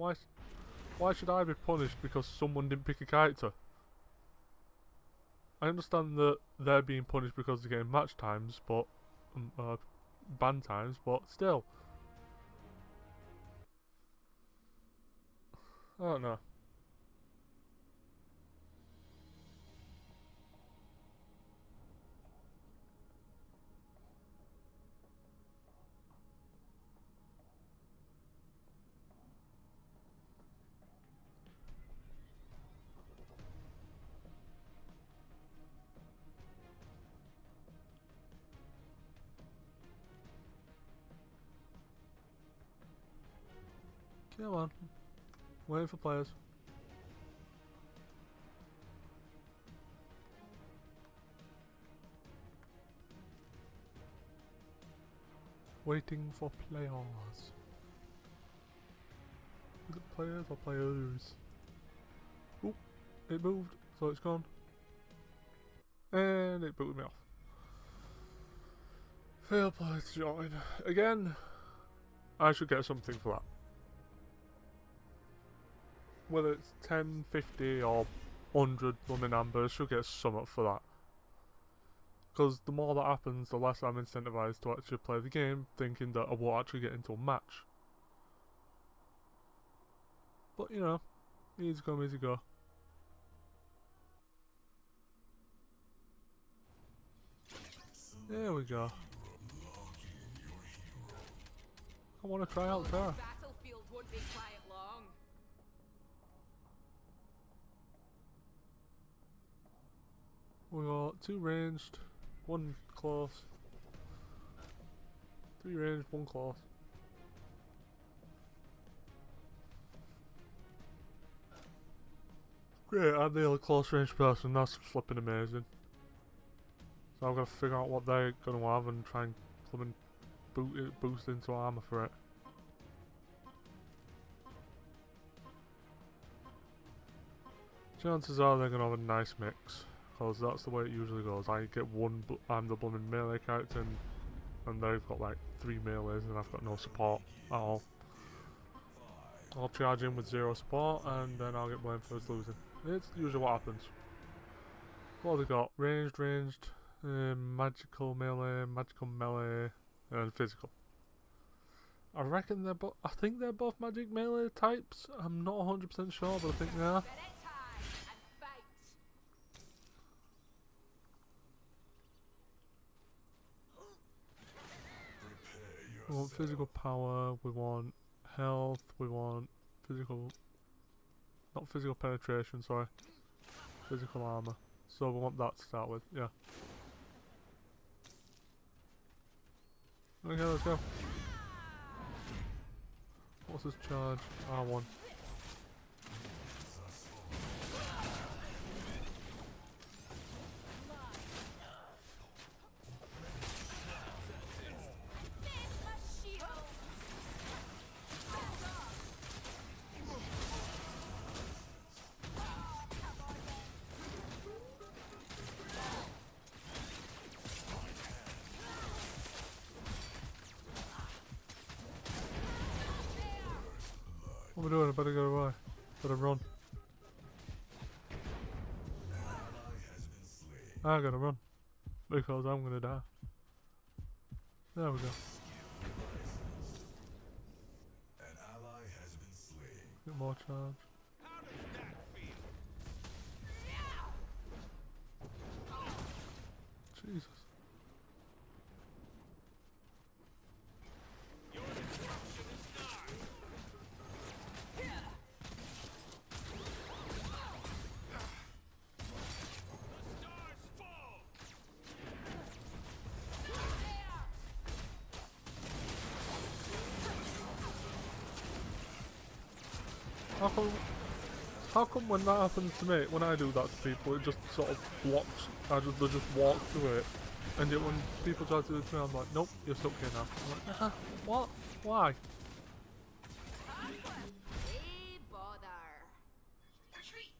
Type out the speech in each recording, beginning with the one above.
Why should I be punished because someone didn't pick a character? I understand that they're being punished because they're getting match times, but ban times, but still. I don't know. Come on. Waiting for players. Waiting for players. Is it players or players? Oh, it moved, so it's gone. And it booted me off. Fail play to join. Again, I should get something for that. Whether it's 10, 50 or 100 running ambers, should get something for that. Because the more that happens, the less I'm incentivized to actually play the game, thinking that I won't actually get into a match. But you know, easy come, easy go. There we go. I want to try out there. Battlefield won't be quiet long. We got 2 ranged, 1 close. 3 ranged, 1 close. Great, I'm the only close range person, that's flipping amazing. So I've got to figure out what they're going to have and try and boost into armor for it. Chances are they're going to have a nice mix, because that's the way it usually goes. I get one, I'm the blooming melee character, and they've got like 3 melees, and I've got no support at all. I'll charge in with 0 support, and then I'll get blamed for us losing. It's usually what happens. What have they got? Ranged, magical melee, and physical. I reckon they're both. I think they're both magic melee types. I'm not 100% sure, but I think they are. We want physical power. We want health. We want physical. Not physical penetration. Sorry. Physical armor. So we want that to start with. Yeah. Okay, let's go. What's his charge? R1. What am I doing? I better go away. Better run. I gotta run. Because I'm gonna die. There we go. Get more charge. Jesus. How come when that happens to me, when I do that to people, it just sort of blocks, they just walk through it, and yet when people try to do it to me, I'm like, nope, you're stuck here now. I'm like, what? Why?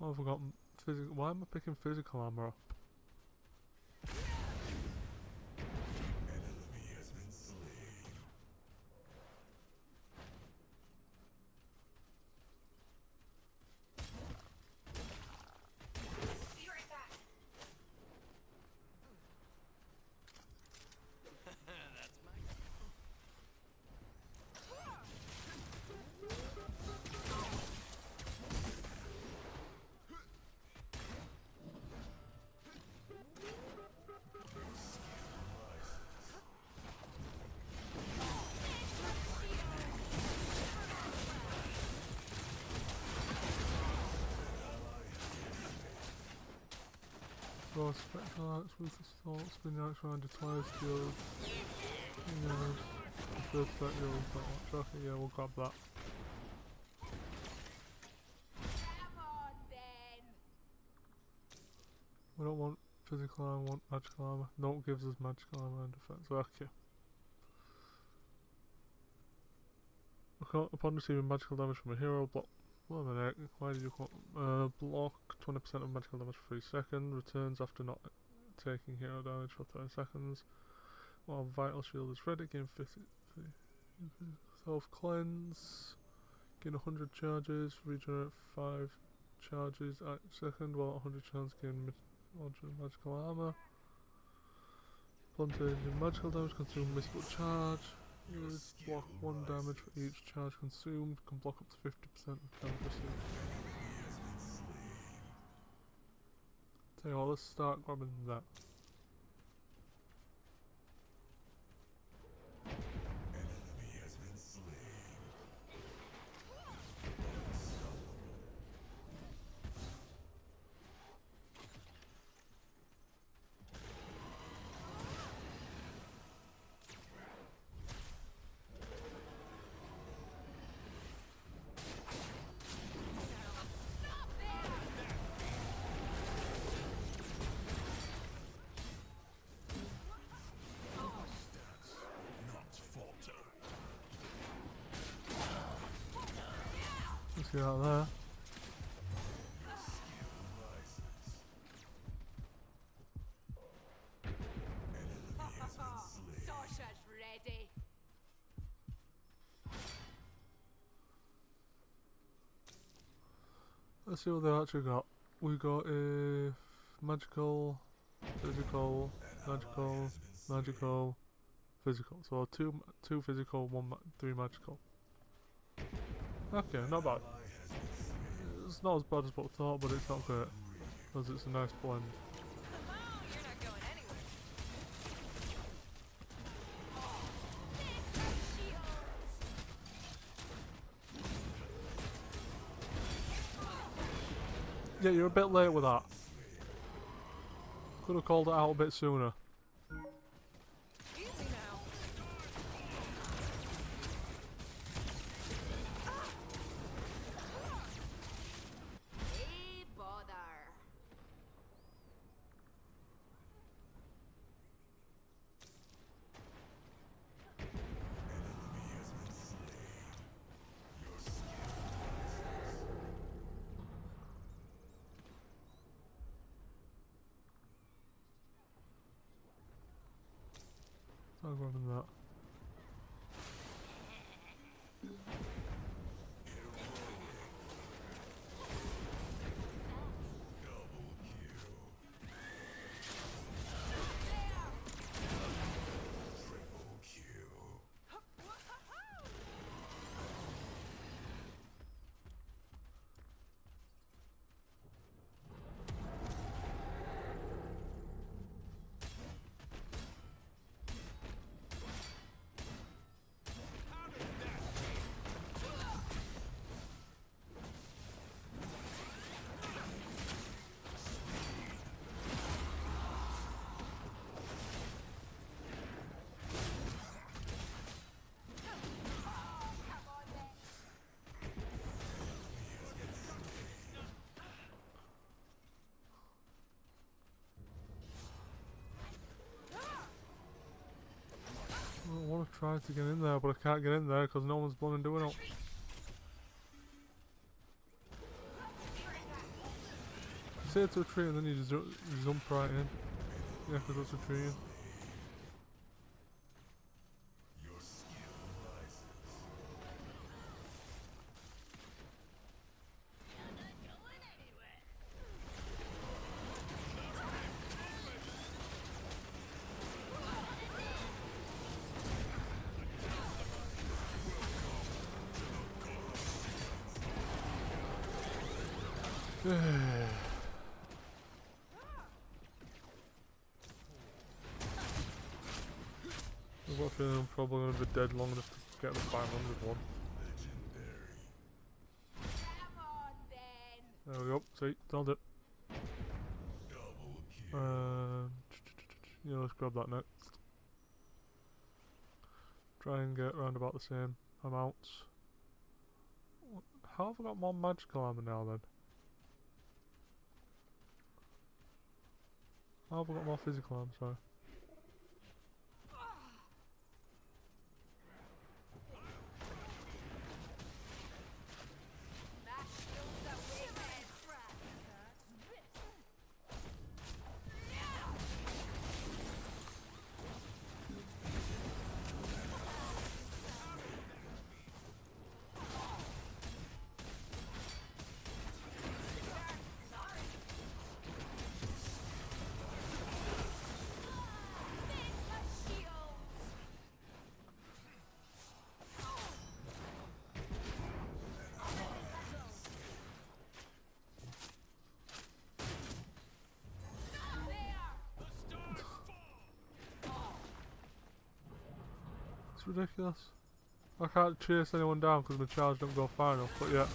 Oh, I've forgotten physical. Why am I picking physical armor up? Draw spectral axe with the salt, spin the axe around your twice, deal. Yeah. The first set deals that much. Okay, yeah, we'll grab that. Come on then. We don't want physical armor, we want magical armor. No, it gives us magical armor and defense. Okay. Upon receiving magical damage from a hero, block. Wait a minute, why did you block 20% of magical damage for 3 seconds, returns after not taking hero damage for 30 seconds. While Vital Shield is ready, gain 50 self cleanse, gain 100 charges, regenerate 5 charges at second, while 100 charges gain magical armor. Plunge magical damage, consume missable charge. Use block 1 damage for each charge consumed, can block up to 50% of damage received. Tell you what, let's start grabbing that. Let's get out of there. Sasha's ready. Let's see what they actually got. We got a magical, physical, magical, magical, physical. So two physical, 3 magical. Okay, not bad. It's not as bad as what I thought, but it's not great. Because it's a nice blend. You're not going anywhere. Yeah, you're a bit late with that. Could have called it out a bit sooner. Easy now. Hey, bother. Start grabbing that. I want to try to get in there, but I can't get in there because no one's blooming doing it. Say it to a tree and then you just jump right in. Yeah, because that's a tree. I've got a feeling I'm probably going to be dead long enough to get the 500 one. Come on then. There we go, see, nailed it. Double kill. Yeah, let's grab that next. Try and get around about the same amounts. How have I got more magical armor now then? How have I got more physical armor, sorry? It's ridiculous. I can't chase anyone down because my charge don't go far enough, but yet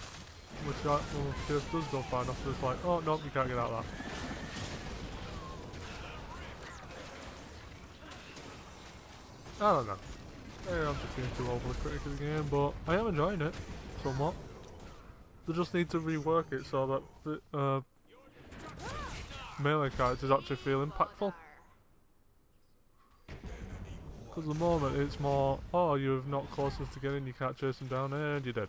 when my chase does go far enough, it's like, oh no, you can't get out of that. I don't know. I'm just being too overly critical of the game, but I am enjoying it somewhat. They just need to rework it so that the melee characters actually feel impactful. Because at the moment it's more, oh, you're not close enough to get in, you can't chase them down, and you're dead.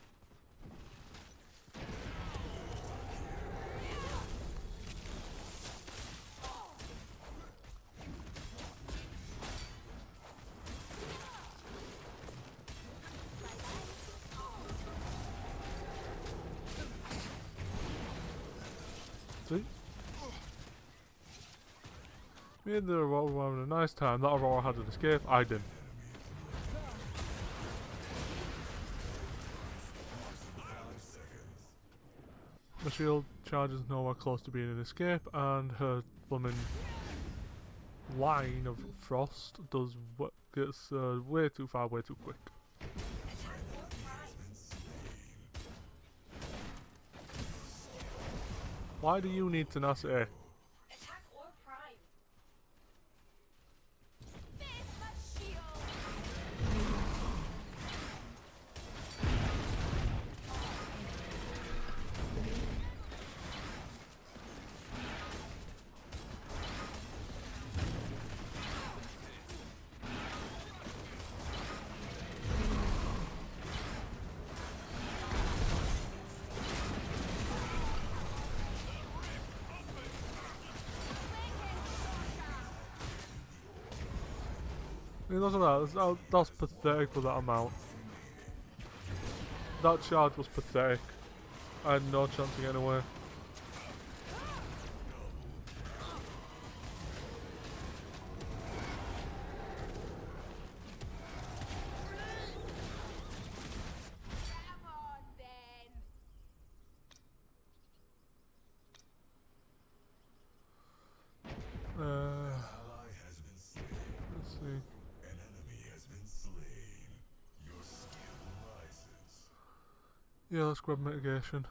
See? Me and the Aurora were having a nice time. That Aurora had an escape, I didn't. The shield charge is nowhere close to being an escape, and her blooming line of frost gets way too far, way too quick. Why do you need tenacity? Attack or prime. Face my shield. I mean, look at that. That's pathetic for that amount. That charge was pathetic. I had no chance of getting away. Come on then. Let's see. An enemy has been slain. Your skill rises. Yeah, let's grab mitigation.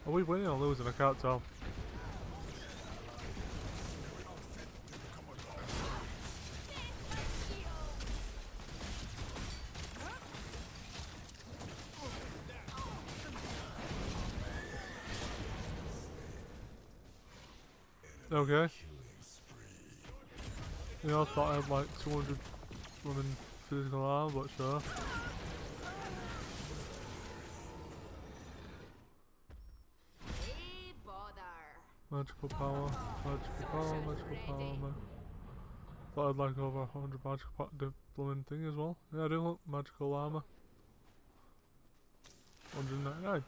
Are we winning or losing? I can't tell. Okay. You know, I thought I had like 200 running physical armor, but sure. Hey, bother. Magical power, magical power, man. Thought I'd like over 100 magical power blooming thing as well. Yeah, I do look magical armor. 199.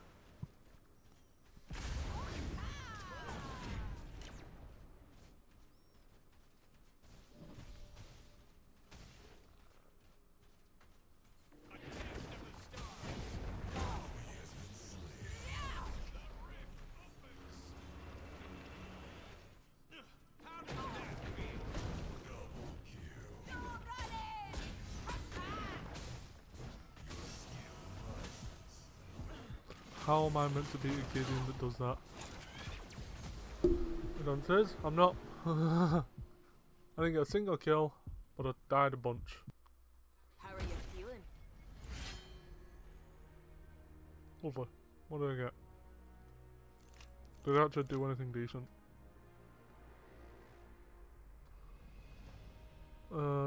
How am I meant to beat a Gideon that does that? I don't say I'm not. I didn't get a single kill, but I died a bunch. How are you feeling? Lovely. What did I get? Did I actually do anything decent?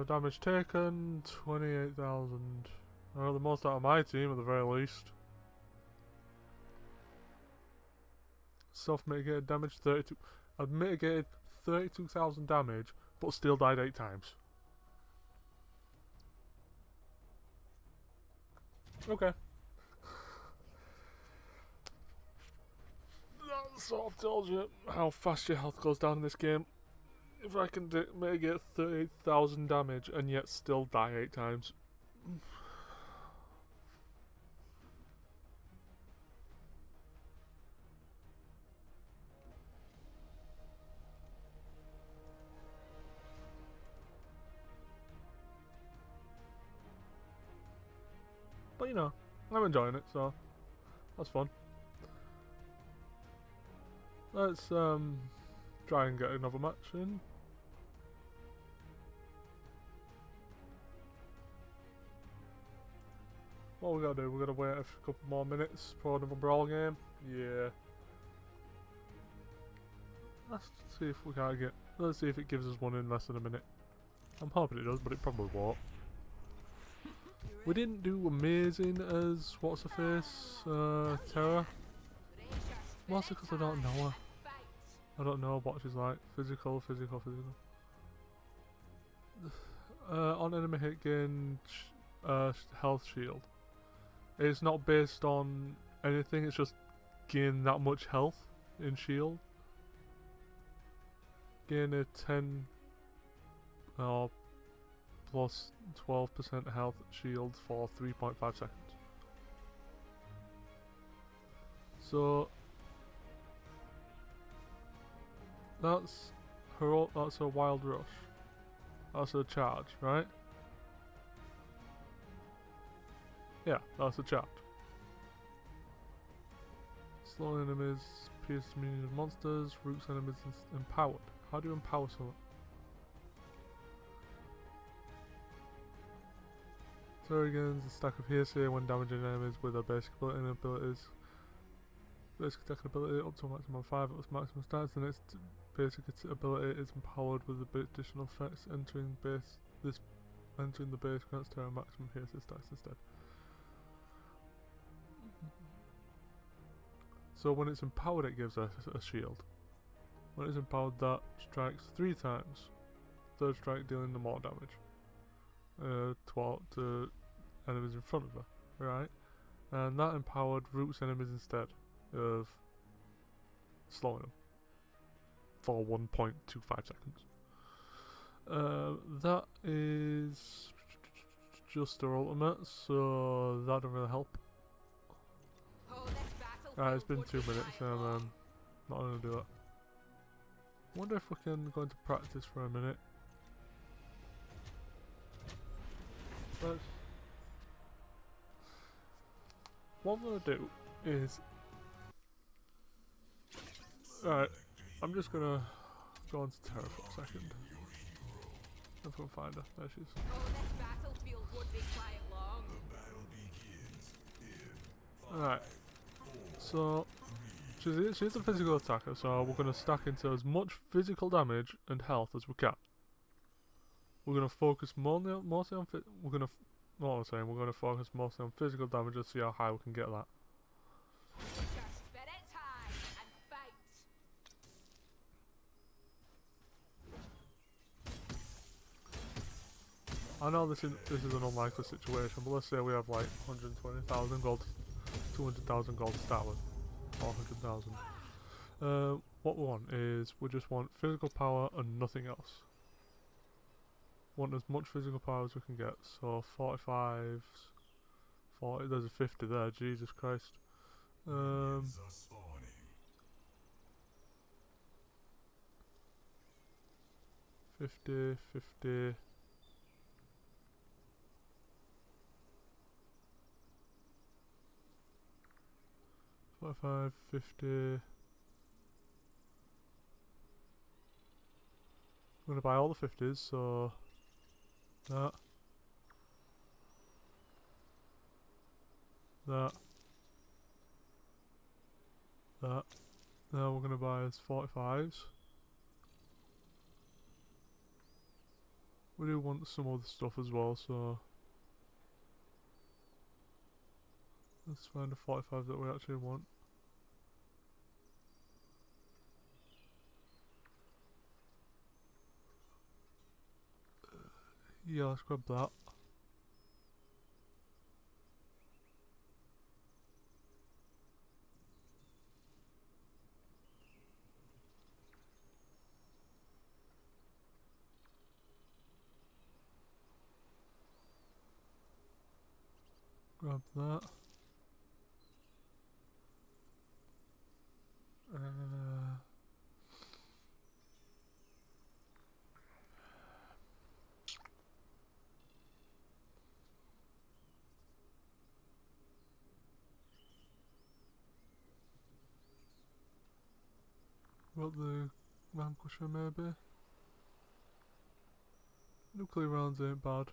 Damage taken, 28,000. I got the most out of my team at the very least. Self-mitigated damage, 32. I've mitigated 32,000 damage, but still died 8 times. Okay. That sort of tells you how fast your health goes down in this game. If I can mitigate 38,000 damage and yet still die 8 times. But you know, I'm enjoying it, so that's fun. Let's try and get another match in. What we gotta do? We gotta wait a couple more minutes for another brawl game. Yeah. Let's see if we can't get. Let's see if it gives us one in less than a minute. I'm hoping it does, but it probably won't. We didn't do amazing as what's her face, Terra. Mostly because I don't know her. I don't know what she's like. Physical. On enemy hit gain, health shield. It's not based on anything. It's just gain that much health in shield. Gain a 10 plus 12% health shield for 3.5 seconds. So that's her. That's a wild rush. That's a charge, right? Yeah, that's a charge. Slow enemies, pierce minions and monsters, roots enemies empowered. How do you empower someone? So again, a stack of hearsay when damaging enemies with a basic ability and abilities. Basic attack ability up to a maximum of 5 at its maximum stance. The next basic ability is empowered with additional effects. Entering the base grants Terra maximum hearsay stacks instead. So when it's empowered, it gives us a shield. When it's empowered, that strikes 3 times. Third strike dealing the more damage. To enemies in front of her, right? And that empowered roots enemies instead of slowing them for 1.25 seconds. That is just her ultimate, so that doesn't really help. Alright, it's been 2 minutes and I'm not gonna do that. Wonder if we can go into practice for a minute. What I'm gonna do is, alright, I'm just gonna go on to Terra for a second. If I can find her, there she is. Alright, so she's a physical attacker, so we're gonna stack into as much physical damage and health as we can. We're gonna focus mostly on we're gonna focus mostly on physical damage and see how high we can get that. I know this is an unlikely situation, but let's say we have like 120,000 gold, 200,000 gold to start with, or 100,000. What we want is we just want physical power and nothing else. Want as much physical power as we can get. So 45, 40. There's a 50 there. Jesus Christ. 50, 50. 45, 50. I'm going to buy all the 50s, so that, that, that. Now we're going to buy as 45s. We do want some other stuff as well, so let's find a 45 that we actually want. Yeah, let's grab that. Grab that. Got the Vanquisher maybe. Nuclear rounds ain't bad.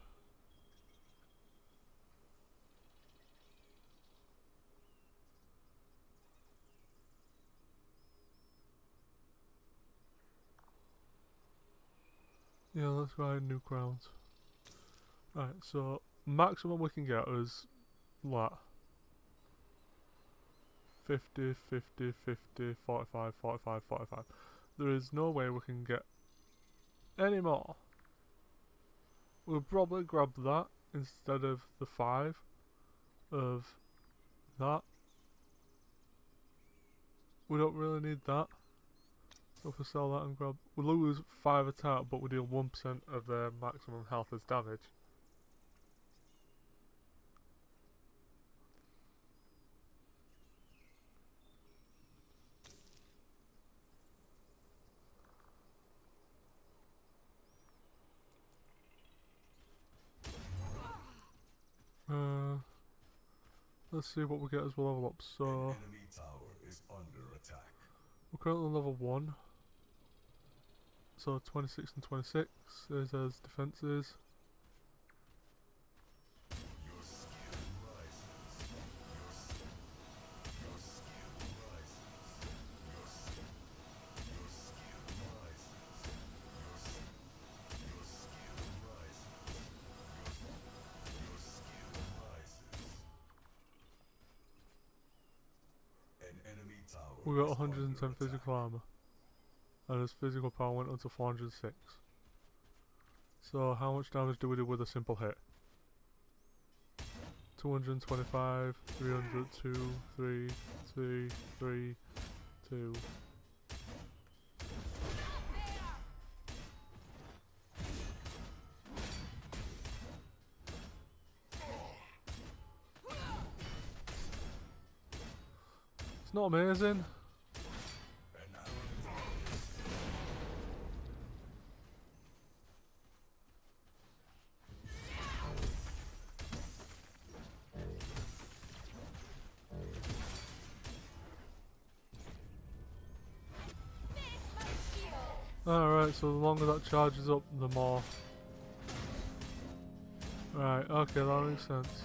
Yeah, let's buy nuke rounds. Right, so maximum we can get is what? 50, 50, 50, 45, 45, 45. There is no way we can get any more. We'll probably grab that instead of the 5 of that. We don't really need that. So if we sell that and grab, we lose 5 attack, but we deal 1% of their maximum health as damage. Let's see what we get as we level up. So Enemy tower is under attack. we're currently level 1. So 26 and 26 is as defences. Your skill rises. Your skill rises. Your skill rises. Your skill rises. Your skill rises. An enemy tower. We got is 110 under physical attack. armour. And his physical power went up to 406. So how much damage do we do with a simple hit? 225, 300, 2, 3, 3, 3, 2. It's not amazing. Alright, so the longer that charges up, the more. Right, okay, that makes sense.